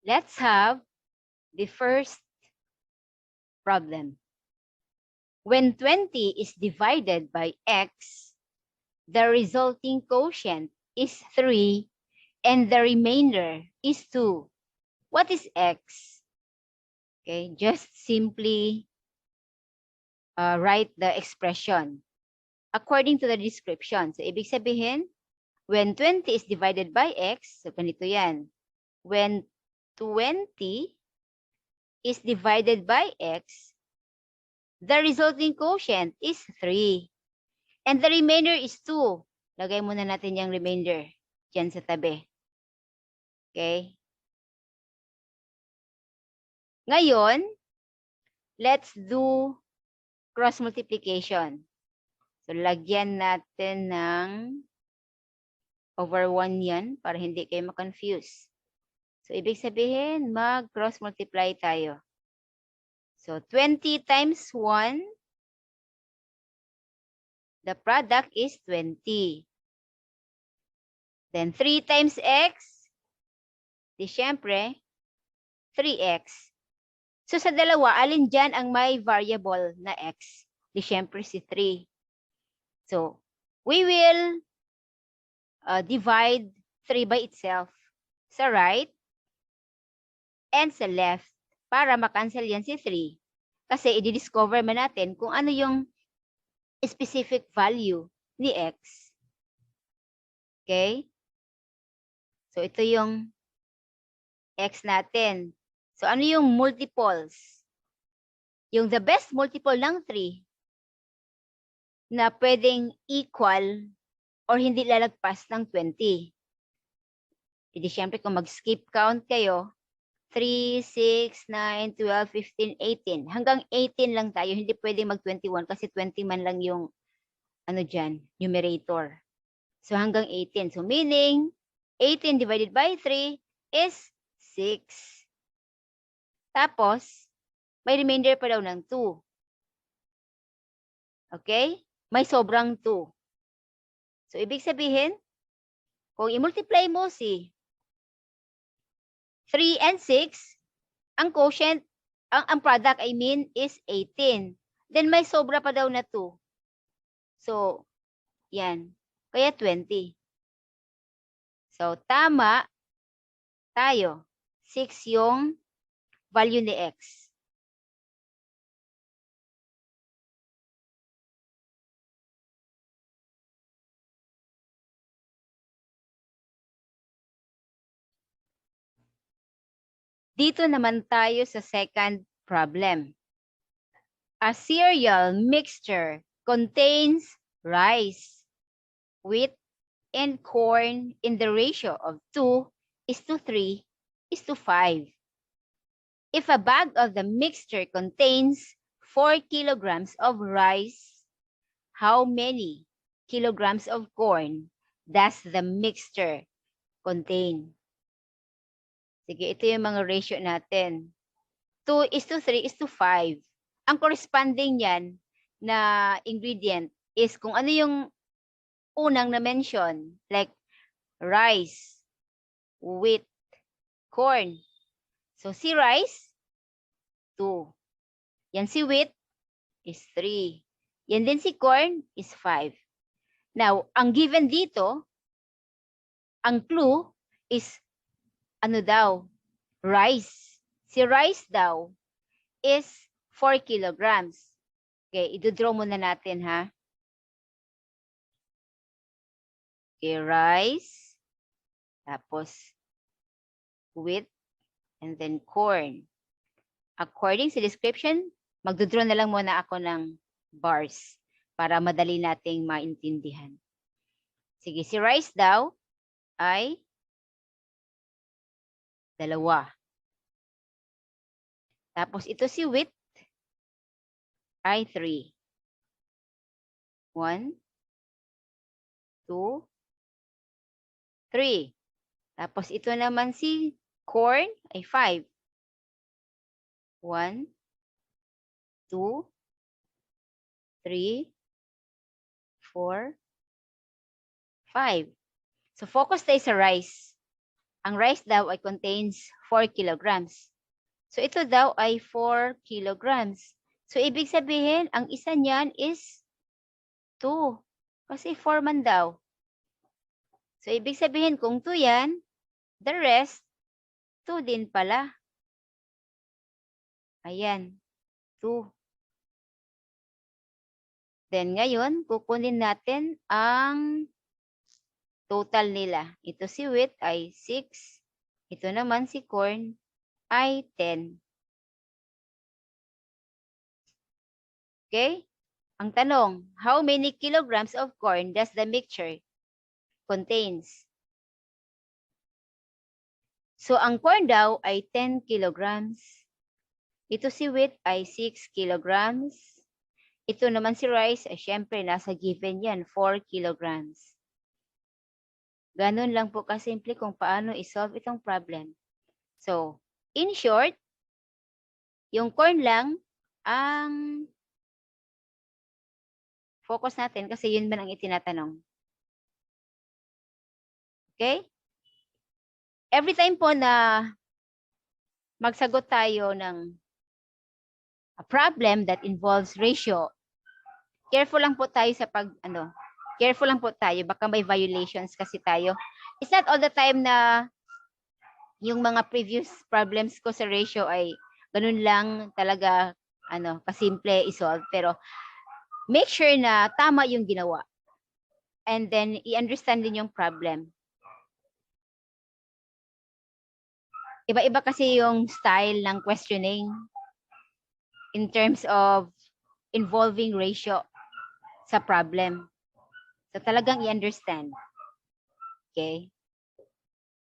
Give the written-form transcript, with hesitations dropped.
Let's have the first problem. When 20 is divided by x, the resulting quotient is 3 and the remainder is 2. What is x? Okay, just simply write the expression according to the description. So, ibig sabihin, when 20 is divided by x, so ganito yan. When 20 is divided by x, the resulting quotient is 3. And the remainder is 2. Lagay muna natin yung remainder dyan sa tabi. Okay? Ngayon, let's do cross multiplication. So, lagyan natin ng over 1 yan para hindi kayo ma-confuse. So, ibig sabihin, mag-cross multiply tayo. So, 20 times 1, the product is 20. Then, 3 times x, di syempre, 3x. So, sa dalawa, alin dyan ang may variable na x? Di syempre si 3. So, we will divide 3 by itself sa right and sa left para makancel yan si 3. Kasi i-discover man natin kung ano yung specific value ni x. Okay? So, ito yung x natin. So, ano yung multiples? Yung the best multiple ng 3 na pwedeng equal or hindi lalagpas ng 20. Hindi syempre kung mag-skip count kayo, 3, 6, 9, 12, 15, 18. Hanggang 18 lang tayo. Hindi pwedeng mag-21 kasi 20 man lang yung ano dyan, numerator. So hanggang 18. So meaning, 18 divided by 3 is 6. Tapos, may remainder pa daw ng 2. Okay? May sobrang 2. So, ibig sabihin, kung i-multiply mo si 3 and 6, ang quotient, ang product, I mean, is 18. Then, may sobra pa daw na 2. So, yan. Kaya 20. So, tama tayo. 6 yung value ni x. Dito naman tayo sa second problem. A cereal mixture contains rice, wheat, and corn in the ratio of 2:3:5. If a bag of the mixture contains 4 kilograms of rice, how many kilograms of corn does the mixture contain? Sige, ito yung mga ratio natin. 2:3:5. Ang corresponding yan na ingredient is kung ano yung unang na-mention, like rice, wheat, corn. So, si rice, 2. Yan si wheat is 3. Yan din si corn is 5. Now, ang given dito, ang clue is ano daw? Rice. Si rice daw is 4 kilograms. Okay, i-draw muna natin ha. Okay, rice. Tapos wheat and then corn. According sa description, magdodraw na lang muna ako ng bars para madali nating maintindihan. Sige, si rice daw ay 2. Tapos ito si wheat ay 3. 1, 2, 3. Tapos ito naman si corn ay 5. 1, 2, 3, 4, 5. So focus tayo sa rice. Ang rice daw ay contains 4 kilograms. So ito daw ay 4 kilograms. So ibig sabihin, ang isa niyan is 2. Kasi 4 man daw. So ibig sabihin, kung 2 yan, the rest, 2 din pala. Ayan, 2. Then ngayon, kukunin natin ang total nila. Ito si wheat ay 6. Ito naman si corn ay 10. Okay? Ang tanong, how many kilograms of corn does the mixture contains? So, ang corn daw ay 10 kilograms. Ito si wheat ay 6 kilograms. Ito naman si rice, ay syempre nasa given yan, 4 kilograms. Ganun lang po kasimple kung paano isolve itong problem. So, in short, yung corn lang ang focus natin kasi yun man ang itinatanong. Okay? Every time po na magsagot tayo ng a problem that involves ratio, careful lang po tayo sa careful lang po tayo, baka may violations kasi tayo. It's not all the time na yung mga previous problems ko sa ratio ay ganun lang talaga, kasimple isolve. Pero make sure na tama yung ginawa. And then, i-understand din yung problem. Iba-iba kasi yung style ng questioning in terms of involving ratio sa problem. So, talagang i-understand. Okay?